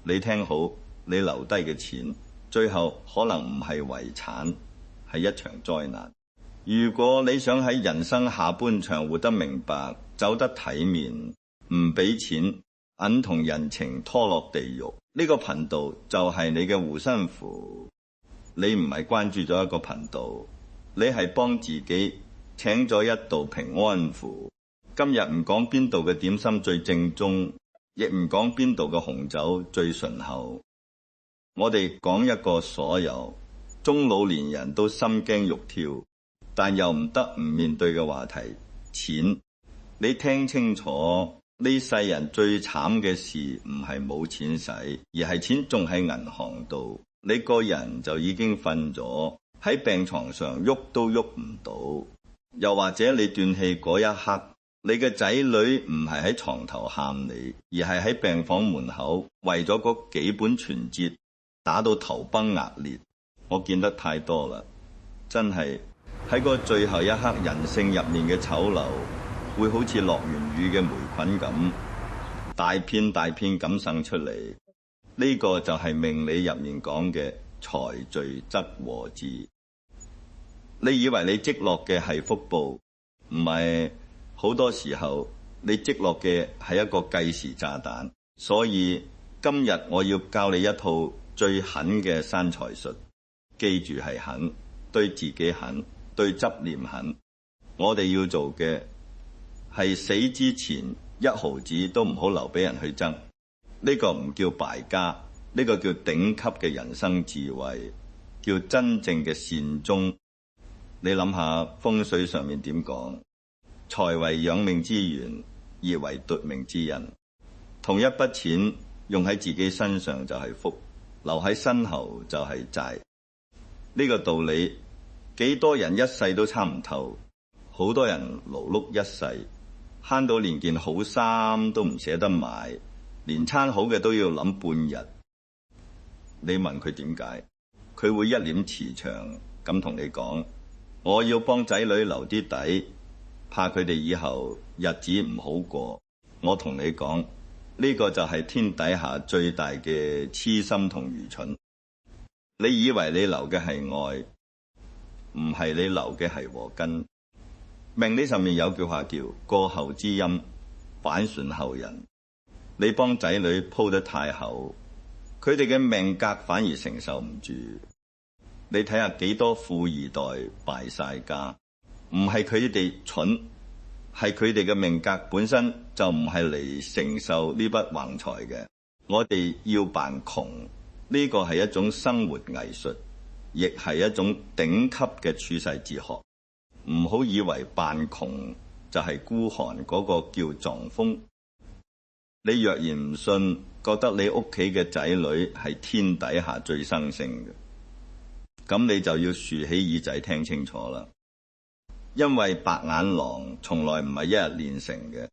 你聽好，你留低嘅錢，最後可能唔係遺產，係一場災難。如果你想喺人生下半場活得明白，走得體面，唔俾錢，銀同人情拖落地獄，呢個頻道就係你嘅護身符。你唔係關注咗一個頻道，你係幫自己請咗一道平安符。今日唔講邊度嘅點心最正宗，亦唔講邊度嘅紅酒最醇厚，我哋講一個所有中老年人都心驚肉跳，但又唔得唔面對嘅話題，錢。你聽清楚，呢世人最慘嘅事唔係冇錢使，而係錢仲喺銀行度，你個人就已經瞓咗喺病床上，喐都喐唔到。又或者你斷氣嗰一刻，你嘅仔女唔係喺床頭喊你，而係喺病房門口為咗嗰幾本存摺打到頭崩額裂。我見得太多啦，真係喺個最後一刻，人性入面嘅醜陋會好似落完雨嘅霉菌咁，大片大片咁滲出嚟。呢個就係命理入面講嘅財聚則禍至。你以為你積落嘅係福報，唔係，好多時候你積落嘅係一個計時炸彈。所以今日我要教你一套最狠嘅生財術，記住係狠，對自己狠，對執念狠。我哋要做嘅係死之前一毫子都唔好留俾人去爭。呢個唔叫敗家，呢個叫頂級嘅人生智慧，叫真正嘅善終。你諗下風水上面點講？財為養命之源，業為奪命之因。同一筆錢用喺自己身上就係福，留喺身後就係債。呢個道理幾多人一世都參唔透，好多人勞碌一世，慳到連件好衫都唔捨得買，連餐好嘅都要諗半日。你問佢點解，佢會一臉慈祥咁同你講：我要幫仔女留啲底，怕佢哋以後日子唔好過。我同你講，呢個就係天底下最大嘅痴心同愚蠢。你以為你留嘅係愛，唔係，你留嘅係禍根。命理上面有句話叫過後之陰，反損後人。你幫仔女鋪得太厚，佢哋嘅命格反而承受唔住。你睇下幾多富二代敗晒家，唔係佢哋蠢，係佢哋嘅命格本身就唔係嚟承受呢筆橫財嘅。我哋要扮窮，呢個係一種生活藝術，亦係一種頂級嘅處世哲學。唔好以為扮窮就係孤寒，嗰個叫撞風。你若然唔信，覺得你屋企嘅仔女係天底下最生性嘅，咁你就要豎起耳仔聽清楚啦。因為白眼狼從來唔係一日練成嘅，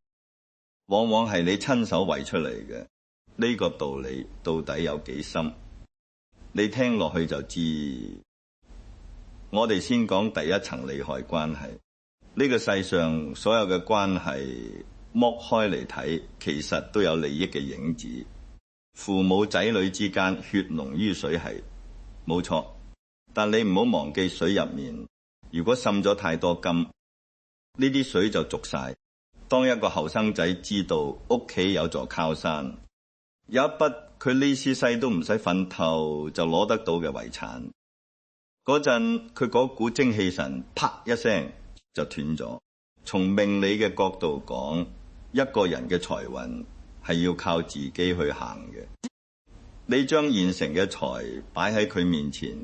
往往係你親手餵出嚟嘅。呢個道理到底有幾深？你聽落去就知。我哋先講第一層利害關係。呢個世上所有嘅關係剝開嚟睇，其實都有利益嘅影子。父母仔女之間血濃於水係冇錯，但你唔好忘記水入面如果滲咗太多金，呢啲水就濁晒。當一個後生仔知道屋企有座靠山，有一筆佢呢世世都唔使奮透就攞得到嘅遺產，嗰陣佢嗰股精氣神啪一聲就斷咗。從命理嘅角度講，一個人嘅財運係要靠自己去行嘅。你將現成嘅財擺喺佢面前，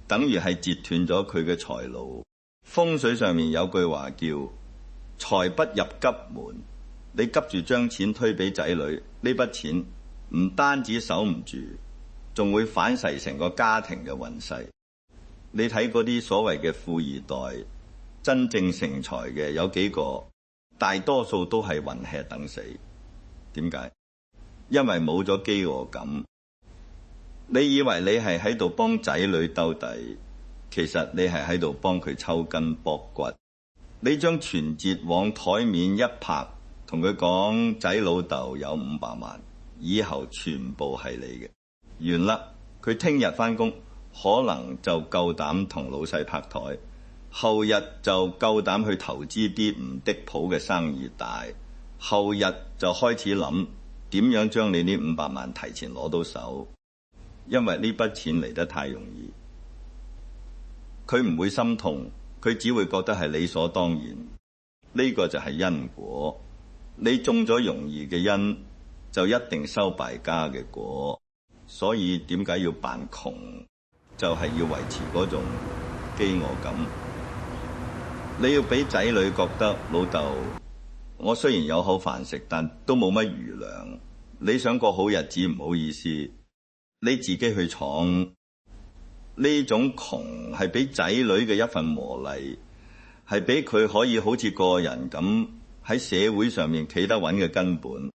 等於係截斷咗佢嘅財路。風水上面有句話叫財不入急門。你急住將錢推俾仔女，呢筆錢唔單止守唔住，仲會反噬成個家庭嘅運勢。你睇嗰啲所謂嘅富二代，真正成才嘅有幾個？大多數都係混吃等死。點解？因為冇咗飢餓感。你以為你係喺度幫仔女兜底，其實你係喺度幫佢抽筋剝骨。你將存摺往台面一拍，同佢講仔老豆有500萬，以後全部係你嘅。完啦，佢聽日返工可能就夠膽同老細拍台，後日就夠膽去投資啲唔的譜嘅生意大，後日就開始諗點樣將你呢500萬提前攞到手，因為呢筆錢嚟得太容易。佢唔會心痛，佢只會覺得係理所當然。呢個就係因果，你種咗容易嘅因，就一定收敗家嘅果。所以點解要扮窮？就係要維持嗰種飢餓感。你要俾仔女覺得老豆，我雖然有口飯食，但都冇乜餘糧。你想過好日子，唔好意思，你自己去闖。呢種窮係俾仔女嘅一份磨礪，係俾佢可以好似個人咁喺社會上面企得穩嘅根本。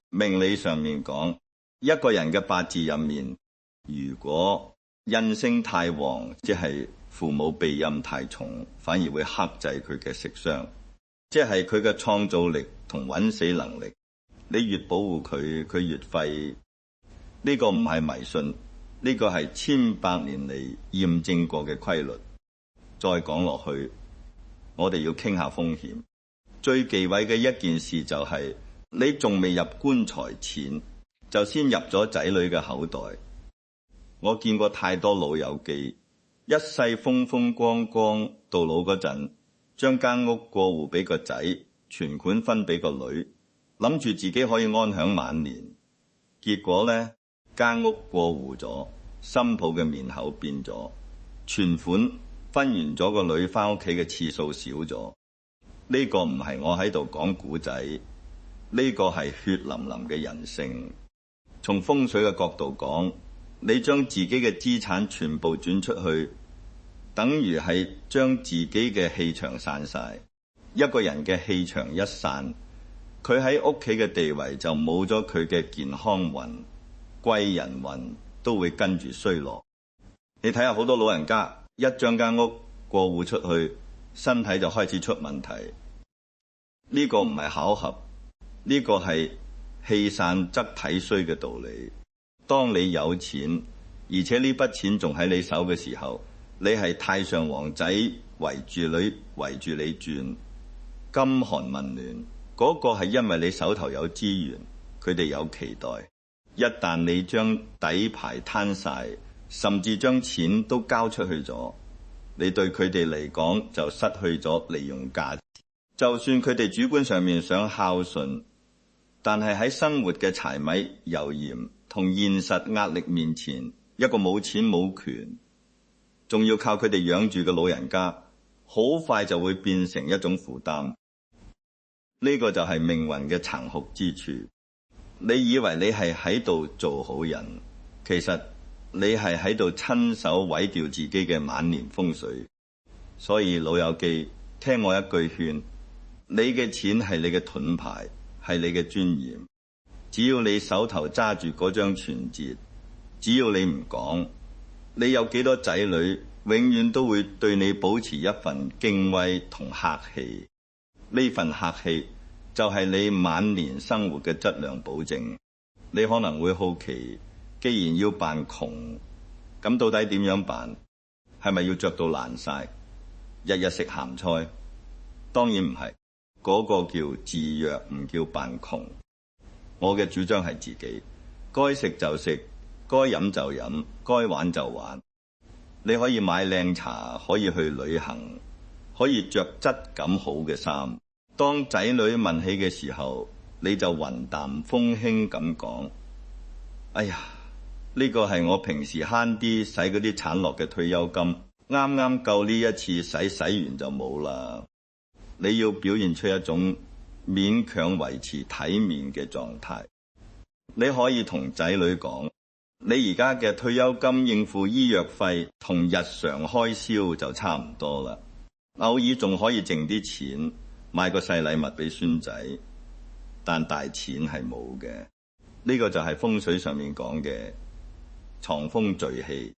命理上面講，一個人嘅八字入面，如果印星太旺，即係父母庇蔭太重，反而會克制佢嘅食傷，即係佢嘅創造力同揾死能力。你越保護佢，佢越廢。呢個唔係迷信，呢個係千百年嚟驗證過嘅規律。再講落去，我哋要傾下風險。最忌諱嘅一件事就係你仲未入棺材前，就先入咗仔女嘅口袋。我見過太多老友記，一世風風光光，到老嗰陣，將間屋過戶俾個仔，存款分俾個女，諗住自己可以安享晚年。結果呢，間屋過戶咗，新抱嘅面口變咗，存款分完咗，個女返屋企嘅次數少咗。呢個唔係我喺度講古仔，呢個係血淋淋嘅人性。從風水嘅角度講，你將自己嘅資產全部轉出去，等於係將自己嘅氣場散晒。一個人嘅氣場一散，佢喺屋企嘅地位就冇咗佢嘅健康運，貴人運都會跟住衰落。你睇下好多老人家一將間屋過戶出去，身體就開始出問題。呢個唔係巧合，呢個係氣散則體衰嘅道理。當你有錢，而且呢筆錢仲喺你手嘅時候，你係太上皇仔圍住你轉，金寒問暖，嗰個係因為你手頭有資源，佢哋有期待。一旦你將底牌攤晒，甚至將錢都交出去咗，你對佢哋嚟講就失去咗利用價值。就算佢哋主觀上面想孝順，但係喺生活嘅柴米油鹽同現實壓力面前，一個冇錢冇權，仲要靠佢哋養住嘅老人家，好快就會變成一種負擔。呢個就係命運嘅殘酷之處。你以為你係喺度做好人，其實你係喺度親手毀掉自己嘅晚年風水。所以老友記，聽我一句勸，你嘅錢係你嘅盾牌，係你嘅尊嚴。只要你手頭揸住嗰張存折，只要你唔講，你有幾多仔女永遠都會對你保持一份敬畏同客氣。呢份客氣就係你晚年生活嘅質量保證。你可能會好奇，既然要扮窮，咁到底點樣辦？係咪要着到爛晒，日日食鹹菜？當然唔係，嗰個叫自虐，唔叫扮窮。我嘅主張係自己該食就食，該飲就飲，該玩就玩。你可以買靚茶，可以去旅行，可以着質感好嘅衫。當仔女問起嘅時候，你就雲淡風輕咁講：哎呀，呢個係我平時慳啲使嗰啲產落嘅退休金，啱啱夠呢一次使完就冇啦。你要表現出一種勉強維持體面嘅狀態。你可以同仔女講：你而家嘅退休金應付醫藥費同日常開銷就差唔多啦，偶爾仲可以剩啲錢買個細禮物俾孫仔，但大錢係冇嘅。呢個就係風水上面講嘅藏風聚氣。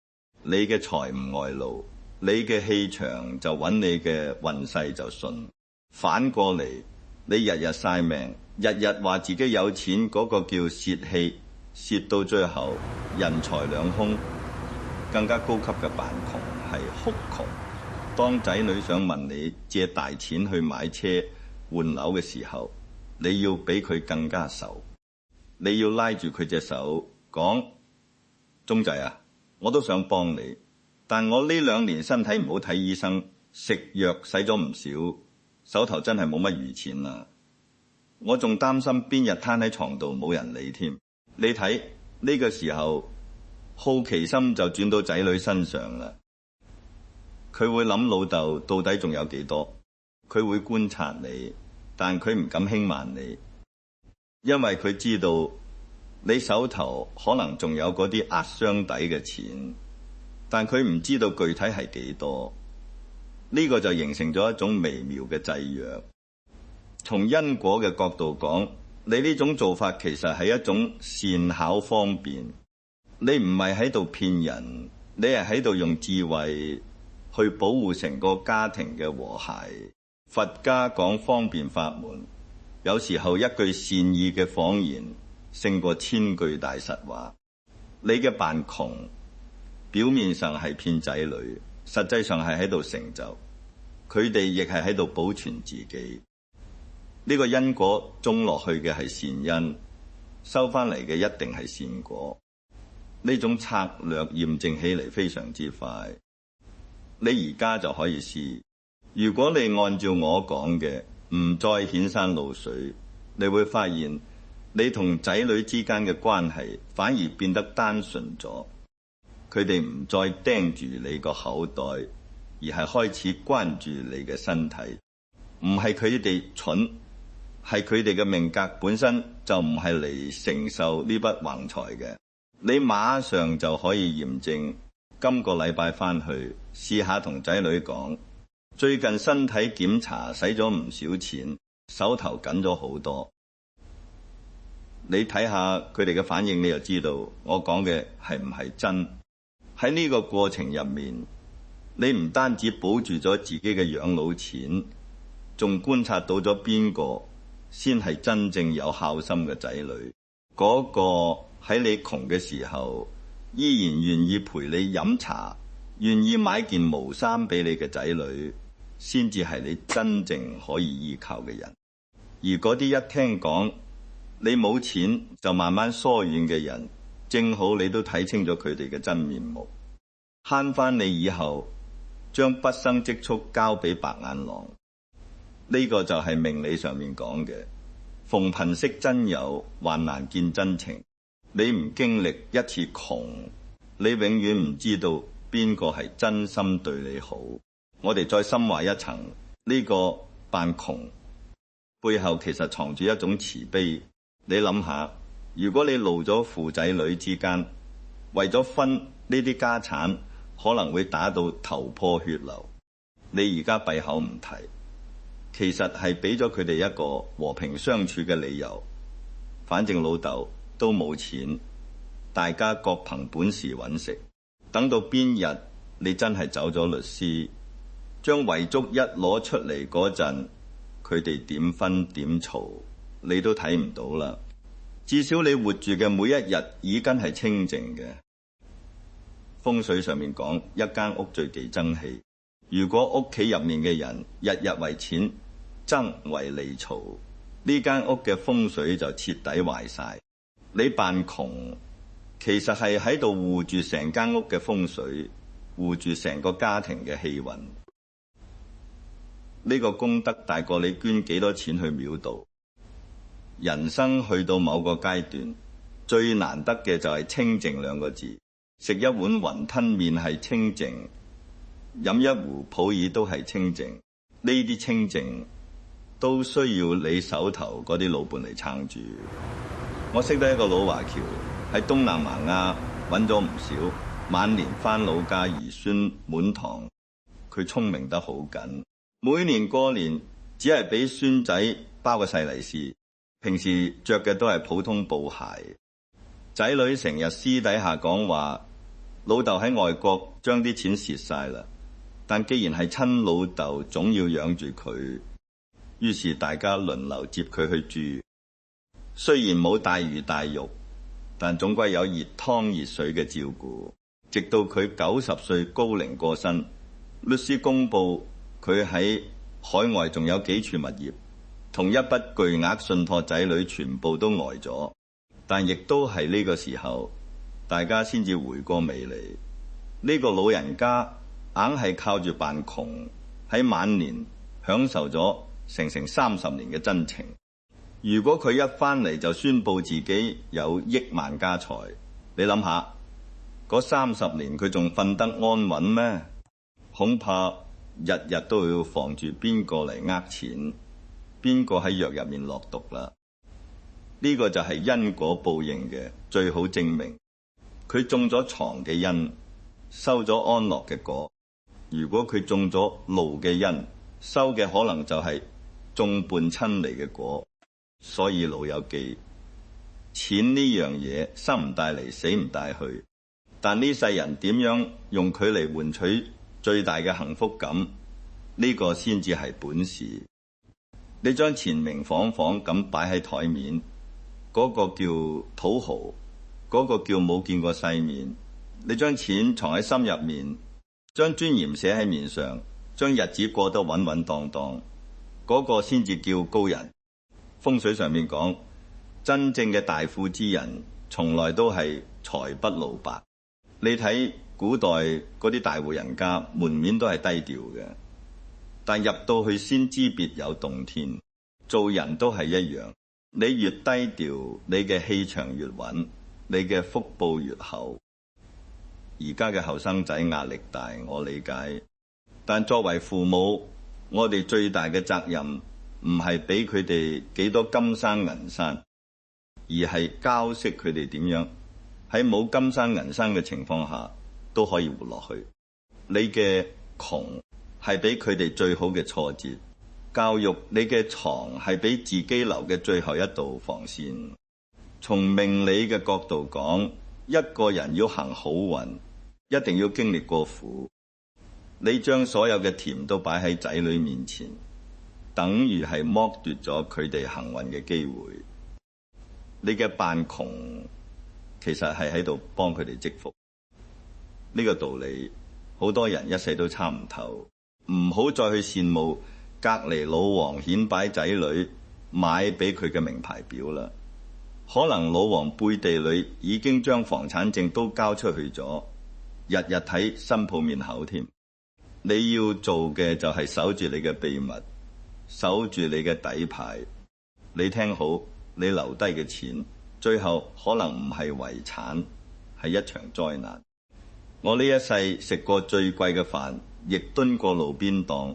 你嘅財唔外露，你嘅氣場就穩，你嘅運勢就順。反過嚟，你日日晒命，日日話自己有錢，嗰個叫泄氣，蝕到最後人財兩空。更加高級嘅扮窮係哭窮。當仔女想問你借大錢去買車換樓嘅時候，你要比佢更加愁。你要拉住佢隻手講：鐘仔啊，我都想幫你，但我呢2年身體唔好睇醫生，食藥使咗唔少，手頭真係冇乜餘錢啦。我仲擔心邊日攤喺床度冇人理添。你睇呢個時候，好奇心就轉到仔女身上啦。佢會諗老豆到底仲有幾多，佢會觀察你，但佢唔敢輕慢你，因為佢知道你手頭可能仲有嗰啲壓箱底嘅錢，但佢唔知道具體係幾多。呢個就形成咗一種微妙嘅制約。從因果嘅角度講，你呢種做法其實係一種善巧方便。你唔係喺度騙人，你係喺度用智慧去保護成個家庭嘅和諧。佛家講方便法門，有時候一句善意嘅謊言勝過1000句大實話。你嘅扮窮，表面上係騙仔女，實際上係喺度成就，佢哋亦係喺度保存自己。呢個因果種落去嘅係善因，收翻嚟嘅一定係善果。呢種策略驗證起嚟非常之快，你而家就可以試。如果你按照我講嘅，唔再顯山露水，你會發現你同仔女之間嘅關係反而變得單純咗。佢哋唔再盯住你個口袋，而係開始關注你嘅身體。唔係佢哋蠢，係佢哋嘅命格本身就唔係嚟承受呢筆橫財嘅。你馬上就可以驗證。今個禮拜返去試下同仔女講，最近身體檢查使咗唔少錢，手頭緊咗好多。你睇下佢哋嘅反應，你就知道我講嘅係唔係真。喺呢個過程入面，你唔單止保住咗自己嘅養老錢，仲觀察到咗邊個先係真正有孝心嘅仔女。嗰個喺你窮嘅時候依然願意陪你飲茶，願意買件毛衫俾你嘅仔女，先至係你真正可以依靠嘅人。而嗰啲一聽講你冇錢就慢慢疏遠嘅人，正好你都睇清咗佢哋嘅真面目，慳翻你以後將畢生積蓄交俾白眼狼。呢個就係命理上面講嘅，逢貧識真友，患難見真情。你唔經歷一次窮，你永遠唔知道邊個係真心對你好。我哋再深化一層，呢個扮窮背後其實藏住一種慈悲。你諗下，如果你露咗父仔女之間為咗分呢啲家產，可能會打到頭破血流，你而家閉口唔提，其實係俾咗佢哋一個和平相處嘅理由。反正老豆都冇錢，大家各憑本事揾食。等到邊日你真係走咗律師，將遺囑一攞出嚟嗰陣，佢哋點分點嘈，你都睇唔到啦。至少你活住嘅每一日已經係清靜嘅。風水上面講，一間屋最忌爭氣。如果屋企入面嘅人日日為錢爭為利嘈，呢間屋嘅風水就徹底壞晒。你扮窮，其實係喺度護住成間屋嘅風水，護住成個家庭嘅氣運。呢個功德大過你捐幾多錢去廟度。人生去到某個階段，最難得嘅就係清靜2個字。食一碗雲吞麵係清靜，飲一壺普洱都係清靜。呢啲清靜都需要你手頭嗰啲老伴嚟撐住。我識得一個老華僑喺東南亞揾咗唔少，晚年返老家兒孫滿堂。佢聰明得好緊，每年過年只係俾孫仔包個細利是，平時着嘅都係普通布鞋。仔女成日私底下講話，老豆喺外國將啲錢蝕晒啦，但既然係親老豆，總要養住佢，於是大家輪流接佢去住。雖然冇大魚大肉，但總歸有熱湯熱水嘅照顧。直到佢90歲高齡過身，律師公布佢喺海外仲有幾處物業，同一筆巨額信託仔女全部都呆咗。但亦都係呢個時候，大家先至回過味嚟。呢個老人家硬係靠住扮窮，喺晚年享受咗成30年嘅真情。如果佢一返嚟就宣布自己有億萬家財，你諗下，嗰30年佢仲瞓得安穩咩？恐怕日日都要防住邊個嚟呃錢，邊個喺藥入面落毒啦。呢個就係因果報應嘅最好證明。佢種咗床嘅因，收咗安樂嘅果。如果佢種咗怒嘅因，收嘅可能就係眾叛親離嘅果。所以老友記，錢呢樣嘢生唔帶嚟，死唔帶去，但呢世人點樣用佢嚟換取最大嘅幸福感，呢個先至係本事。你將錢明晃晃咁擺喺台面，嗰個叫土豪，嗰個叫冇見過世面。你將錢藏喺心入面，將尊嚴寫喺面上，將日子過得穩穩當當，嗰個先至叫高人。風水上面講，真正嘅大富之人從來都係財不露白。你睇古代嗰啲大戶人家，門面都係低調嘅，但入到去先知別有洞天。做人都係一樣，你越低調，你嘅氣場越穩，你嘅福報越厚。而家嘅後生仔壓力大，我理解，但作為父母，我哋最大嘅責任唔係俾佢哋幾多金山銀山，而係教識佢哋點樣喺冇金山銀山嘅情況下都可以活落去。你嘅窮係俾佢哋最好嘅挫折，教育你嘅床係俾自己留嘅最後一道防線。從命理嘅角度講，一個人要行好運，一定要經歷過苦。你將所有嘅甜都擺喺仔女面前，等於係剝奪咗佢哋幸運嘅機會。你嘅扮窮其實係喺度幫佢哋積福。呢個道理好多人一世都參唔透。唔好再去羨慕隔籬老王顯擺仔女買俾佢嘅名牌表啦。可能老王背地裏已經將房產證都交出去咗，日日睇新抱面口添。你要做嘅就係守住你嘅秘密，守住你嘅底牌。你聽好，你留低嘅錢最後可能唔係遺產，係一場災難。我呢一世食過最貴嘅飯，亦蹲過路邊檔，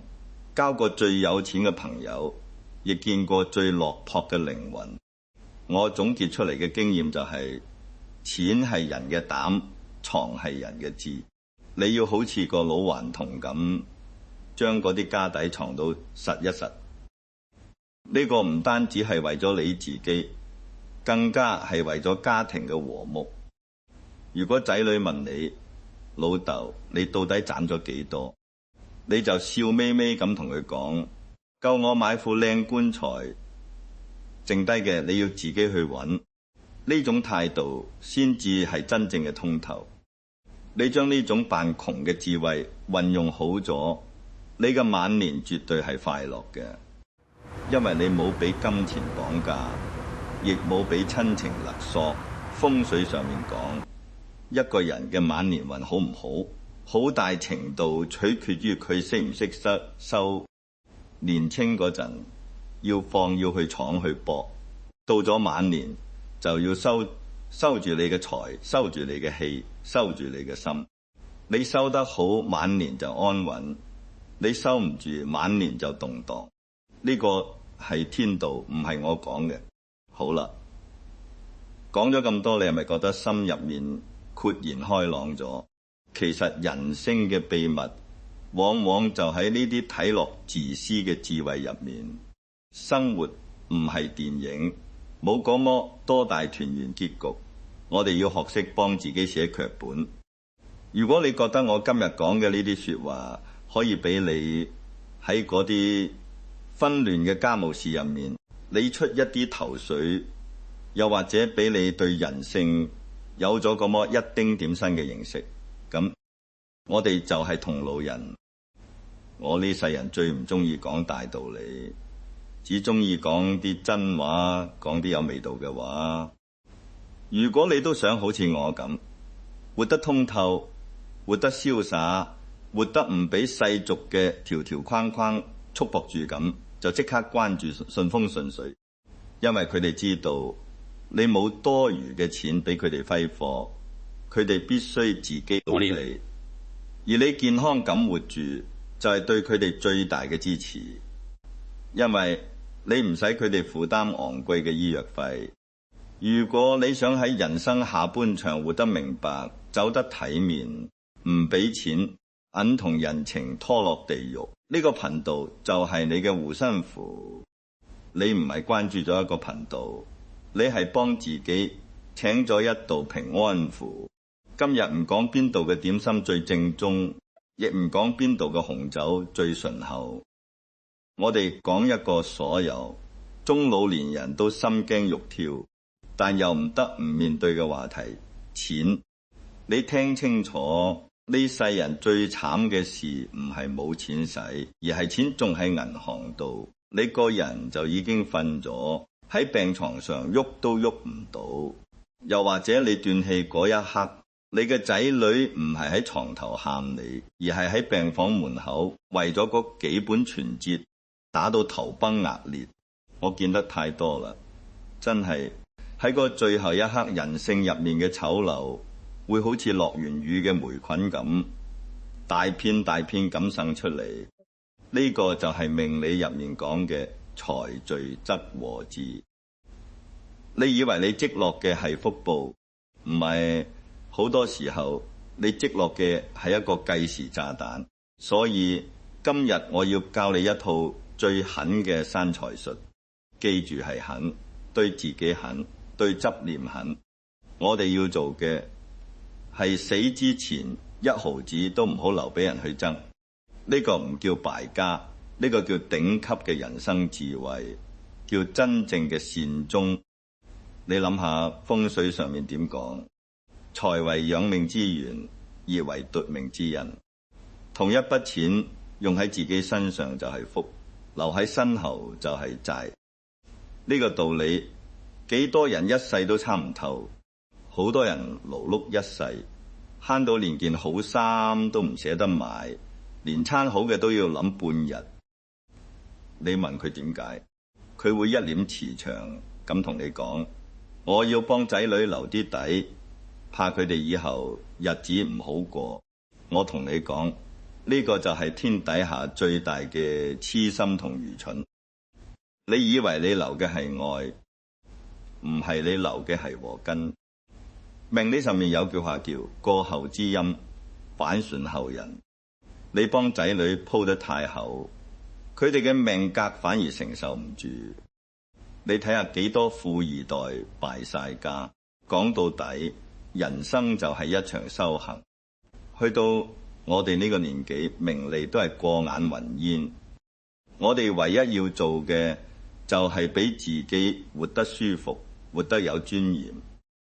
交過最有錢嘅朋友，亦見過最落魄嘅靈魂。我總結出嚟嘅經驗就係，錢係人嘅膽，床係人嘅志。你要好似個老頑童咁，將嗰啲家底藏到實一實。呢個唔單止係為咗你自己，更加係為咗家庭嘅和睦。如果仔女問你，老豆，你到底賺咗幾多？你就笑眯眯咁同佢講，夠我買副靚棺材，剩低嘅你要自己去揾。呢種態度先至係真正嘅通透。你將呢種扮窮嘅智慧運用好咗，你嘅晚年絕對係快樂嘅，因為你冇俾金錢綁架，亦冇俾親情勒索。風水上面講，一個人嘅晚年運好唔好，好大程度取決於佢識唔識得收。年青嗰陣要去闖去搏，到咗晚年就要收住你嘅財，收住你嘅氣，收住你嘅心。你收得好，晚年就安穩；你收唔住，晚年就動盪。呢個係天道，唔係我講嘅。好啦，講咗咁多，你係咪覺得心入面豁然開朗咗？其實人生嘅秘密往往就喺呢啲睇落自私嘅智慧入面。生活唔係電影，冇嗰麼多大團圓結局。我哋要學識幫自己寫劇本。如果你覺得我今日講嘅呢啲說話可以俾你喺嗰啲紛亂嘅家務事入面，你出一啲頭緒，又或者俾你對人性有咗咁麼一丁點新嘅認識，咁我哋就係同路人。我呢世人最唔中意講大道理，只中意講啲真話，講啲有味道嘅話。如果你都想好似我咁活得通透，活得瀟灑，活得唔俾世俗嘅條條框框束縛住咁，就即刻關注順風順水，因為佢哋知道你冇多餘嘅錢俾佢哋揮霍，佢哋必須自己努力，而你健康咁活住就係對佢哋最大嘅支持，因為你唔使佢哋負擔昂貴嘅醫藥費。如果你想喺人生下半場活得明白，走得體面，唔俾錢銀同人情拖落地獄，呢個頻道就係你嘅護身符。你唔係關注咗一個頻道，你係幫自己請咗一道平安符。今日唔講邊度嘅點心最正宗，亦唔講邊度嘅紅酒最醇厚，我哋講一個所有中老年人都心驚肉跳，但又唔得唔面對嘅話題，錢。你聽清楚，呢世人最慘嘅事唔係冇錢使，而係錢仲喺銀行度，你個人就已經瞓咗喺病床上，喐都喐唔到。又或者你斷氣嗰一刻，你嘅仔女唔係喺床頭喊你，而係喺病房門口為咗嗰幾本存摺打到頭崩額裂。我見得太多啦，真係喺個最後一刻，人性入面嘅醜陋會好似落完雨嘅霉菌咁，大片大片咁滲出嚟。呢個就係命理入面講嘅財聚則禍至。你以為你積落嘅係福報，唔係，好多時候你積落嘅係一個計時炸彈。所以今日我要教你一套最狠嘅生財術，記住係狠，對自己狠，對執念狠。我哋要做嘅係死之前一毫子都唔好留俾人去爭。呢個唔叫敗家，呢個叫頂級嘅人生智慧，叫真正嘅善終。你諗下風水上面點講？財為養命之源，業為奪命之恩。同一筆錢用喺自己身上就係福，留喺身後就係債。呢個道理幾多人一世都參唔透，好多人勞碌一世，慳到連件好衫都唔捨得買，連餐好嘅都要諗半日。你問佢點解，佢會一臉慈祥咁同你講：我要幫仔女留啲底，怕佢哋以後日子唔好過。我同你講，呢個就係天底下最大嘅痴心同愚蠢。你以為你留嘅係愛，唔係，你留嘅係禍根。命理上面有句話叫過後之陰，反損後人。你幫仔女鋪得太厚，佢哋嘅命格反而承受唔住。你睇下幾多富二代敗晒家。講到底，人生就係一場修行。去到我哋呢個年紀，名利都係過眼雲煙。我哋唯一要做嘅就係俾自己活得舒服，活得有尊嚴。